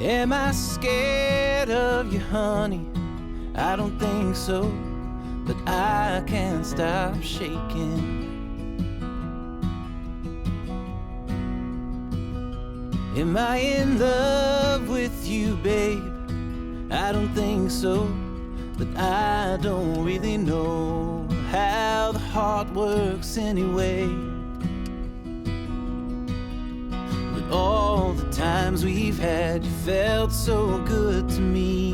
Am I scared of you, honey? I don't think so, but I can't stop shaking. Am I in love with you, babe? I don't think so, but I don't really know how the heart works anyway. But all the times we've had, you felt so good to me.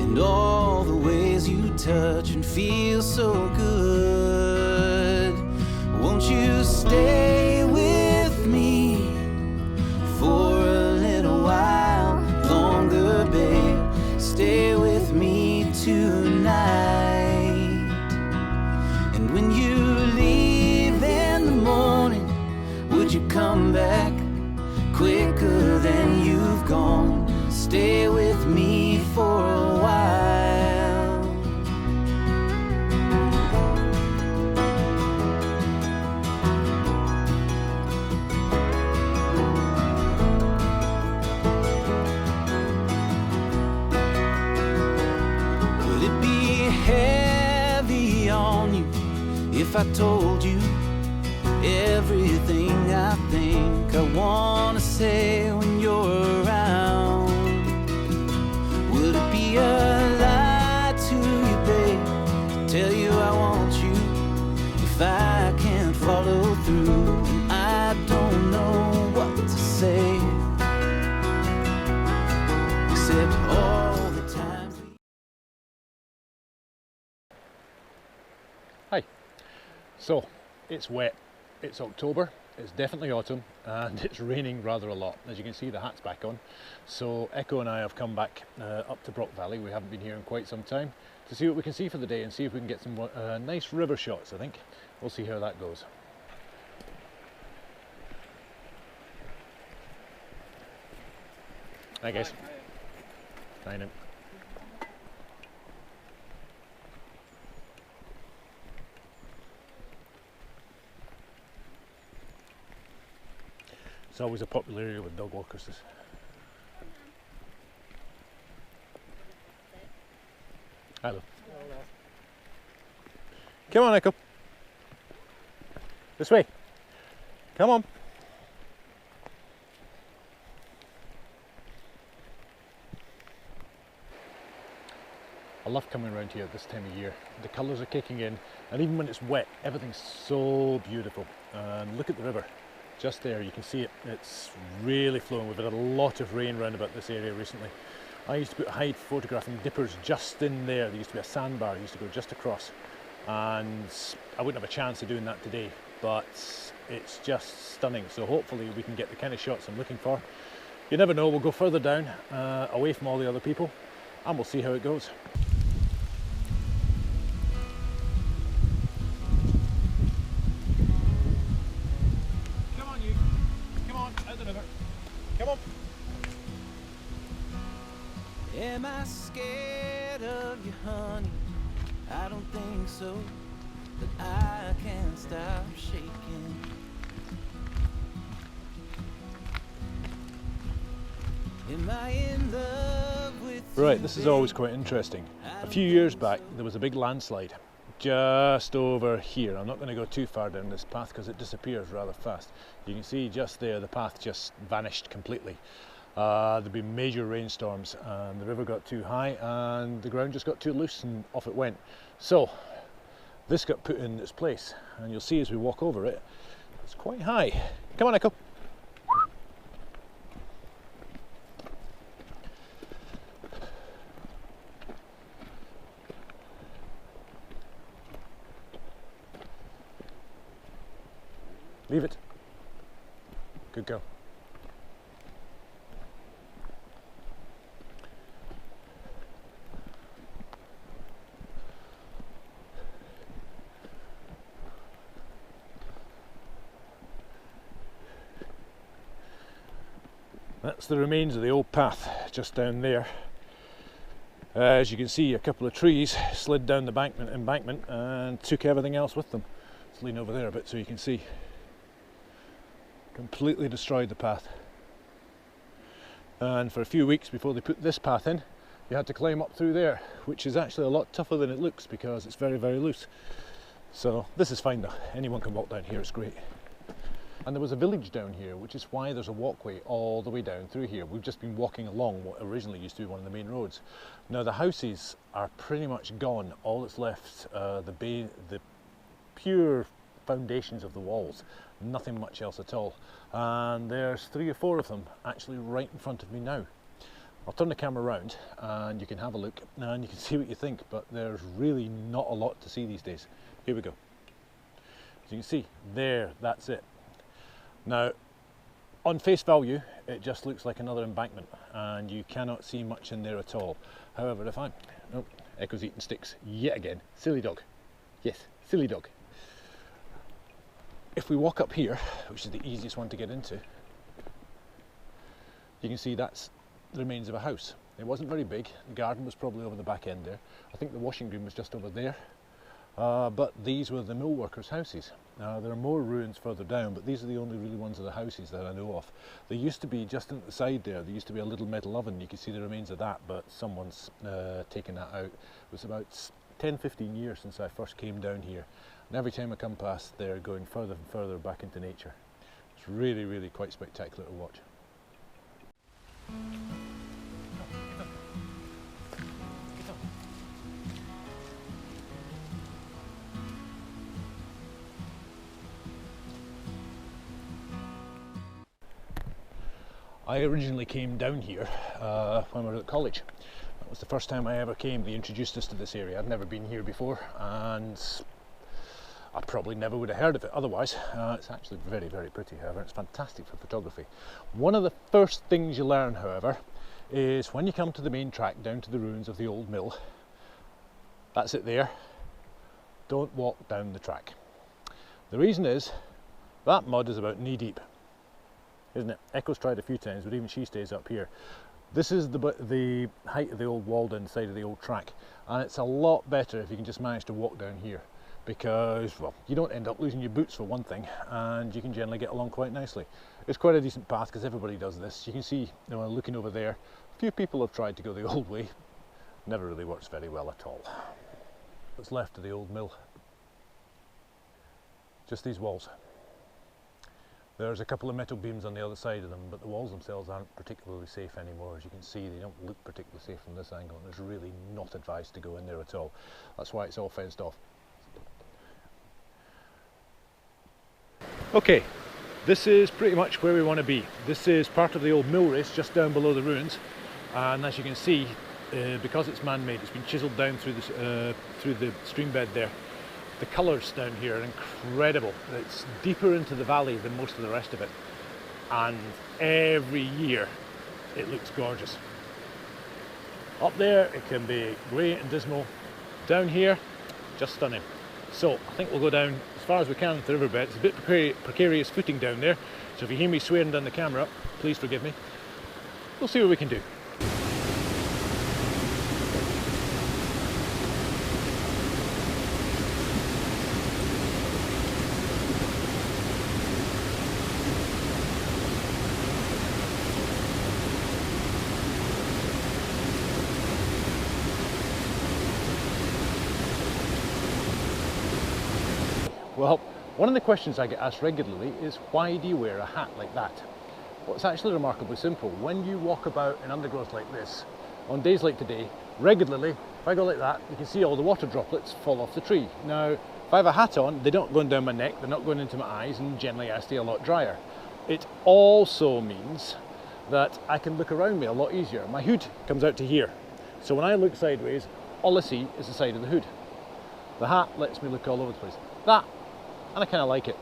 And all the ways you touch and feel so good. Won't you stay with me for a little while longer, babe? Stay with me tonight. And when you leave in the morning, would you come back quicker than you've gone? Stay with me for a while. Would it be heavy on you if I told you everything I think I wanna say when you're around? Would it be a lie to you, babe, to tell you I want you if I can't follow through? And I don't know what to say, except all the times we... Hi. So, it's wet. It's October, it's definitely autumn, and it's raining rather a lot. As you can see, the hat's back on. So Echo and I have come back up to Brock Valley. We haven't been here in quite some time, to see what we can see for the day and see if we can get some nice river shots, I think. We'll see how that goes. Hi guys. Hi now. It's always a popular area with dog walkers. This. Hello. Come on, Echo. This way. Come on. I love coming around here at this time of year. The colours are kicking in, and even when it's wet, everything's so beautiful. And look at the river. Just there, you can see it, it's really flowing. We've had a lot of rain around about this area recently. I used to put hide photographing dippers just in there. There used to be a sandbar, used to go just across. And I wouldn't have a chance of doing that today, but it's just stunning. So hopefully we can get the kind of shots I'm looking for. You never know, we'll go further down, away from all the other people, and we'll see how it goes. Come on. Am I scared of you, honey? I don't think so, but I can't stop shaking. Am I in love with you? Right, this is always quite interesting. A few years back, there was a big landslide just over here. I'm not going to go too far down this path because it disappears rather fast. You can see just there, the path just vanished completely. There'd been major rainstorms and the river got too high and the ground just got too loose and off it went. So this got put in its place, and you'll see as we walk over it, it's quite high. Come on, Echo. Leave it. Good girl. That's the remains of the old path just down there. As you can see, a couple of trees slid down the embankment and took everything else with them. Let's lean over there a bit so you can see. Completely destroyed the path. And for a few weeks before they put this path in, you had to climb up through there, which is actually a lot tougher than it looks because it's very, very loose. So this is fine though, anyone can walk down here, it's great. And there was a village down here, which is why there's a walkway all the way down through here. We've just been walking along what originally used to be one of the main roads. Now the houses are pretty much gone. All that's left, the pure foundations of the walls, nothing much else at all. And there's 3 or 4 of them actually right in front of me now. I'll turn the camera around and you can have a look and you can see what you think, but there's really not a lot to see these days. Here we go. As you can see, there, that's it. Now, on face value, it just looks like another embankment and you cannot see much in there at all. However, if oh, Echo's eating sticks yet again. Silly dog. Yes, silly dog. If we walk up here, which is the easiest one to get into, you can see that's the remains of a house. It wasn't very big. The garden was probably over the back end there. I think the washing green was just over there. But these were the mill workers' houses. There are more ruins further down, but these are the only really ones of the houses that I know of. There used to be, just at the side there used to be a little metal oven. You can see the remains of that, but someone's taken that out. It was about 10-15 years since I first came down here. And every time I come past, they're going further and further back into nature. It's really, really quite spectacular to watch. I originally came down here when we were at college. That was the first time I ever came. They introduced us to this area. I'd never been here before and I probably never would have heard of it otherwise. It's actually very, very pretty, however. It's fantastic for photography. One of the first things you learn, however, is when you come to the main track down to the ruins of the old mill, that's it there, don't walk down the track. The reason is that mud is about knee deep, isn't it? Echo's tried a few times, but even she stays up here. This is the height of the old wall down the side of the old track, and it's a lot better if you can just manage to walk down here, because, well, you don't end up losing your boots for one thing, and you can generally get along quite nicely. It's quite a decent path because everybody does this. You can see, looking over there, a few people have tried to go the old way. Never really works very well at all. What's left of the old mill? Just these walls. There's a couple of metal beams on the other side of them, but the walls themselves aren't particularly safe anymore. As you can see, they don't look particularly safe from this angle, and it's really not advised to go in there at all. That's why it's all fenced off. Okay, this is pretty much where we want to be. This is part of the old mill race just down below the ruins, and as you can see, because it's man-made, it's been chiselled down through the stream bed there. The colours down here are incredible. It's deeper into the valley than most of the rest of it, and every year it looks gorgeous. Up there it can be grey and dismal. Down here, just stunning. So I think we'll go down as far as we can to the riverbed. It's a bit precarious footing down there, so if you hear me swearing down the camera, please forgive me. We'll see what we can do. Well, one of the questions I get asked regularly is, why do you wear a hat like that? Well, it's actually remarkably simple. When you walk about in undergrowth like this, on days like today, regularly, if I go like that, you can see all the water droplets fall off the tree. Now, if I have a hat on, they're not going down my neck, they're not going into my eyes, and generally I stay a lot drier. It also means that I can look around me a lot easier. My hood comes out to here, so when I look sideways, all I see is the side of the hood. The hat lets me look all over the place. That, and I kind of like it.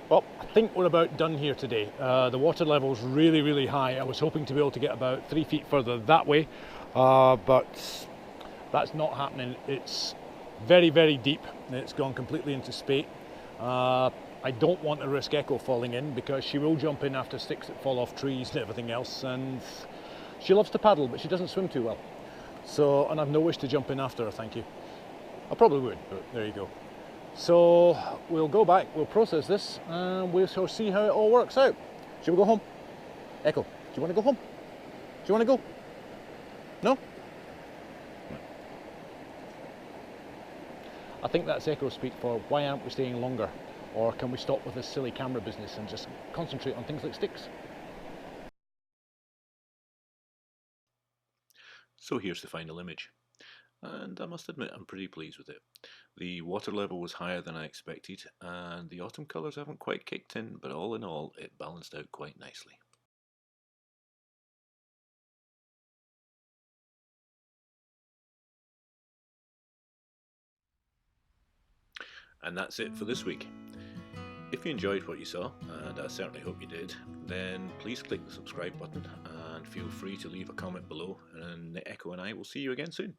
Well, I think we're about done here today. The water level's really, really high. I was hoping to be able to get about 3 feet further that way, but that's not happening. It's very, very deep. It's gone completely into spate. I don't want to risk Echo falling in, because she will jump in after sticks that fall off trees and everything else, and she loves to paddle, but she doesn't swim too well. So, and I've no wish to jump in after her, thank you. I probably would, but there you go. So we'll go back, we'll process this, and we shall see how it all works out. Shall we go home? Echo, do you want to go home? Do you want to go? No? I think that's Echo speak for why aren't we staying longer? Or can we stop with this silly camera business and just concentrate on things like sticks? So here's the final image, and I must admit I'm pretty pleased with it. The water level was higher than I expected, and the autumn colours haven't quite kicked in, but all in all it balanced out quite nicely. And that's it for this week. If you enjoyed what you saw, and I certainly hope you did, then please click the subscribe button and feel free to leave a comment below, and Echo and I will see you again soon.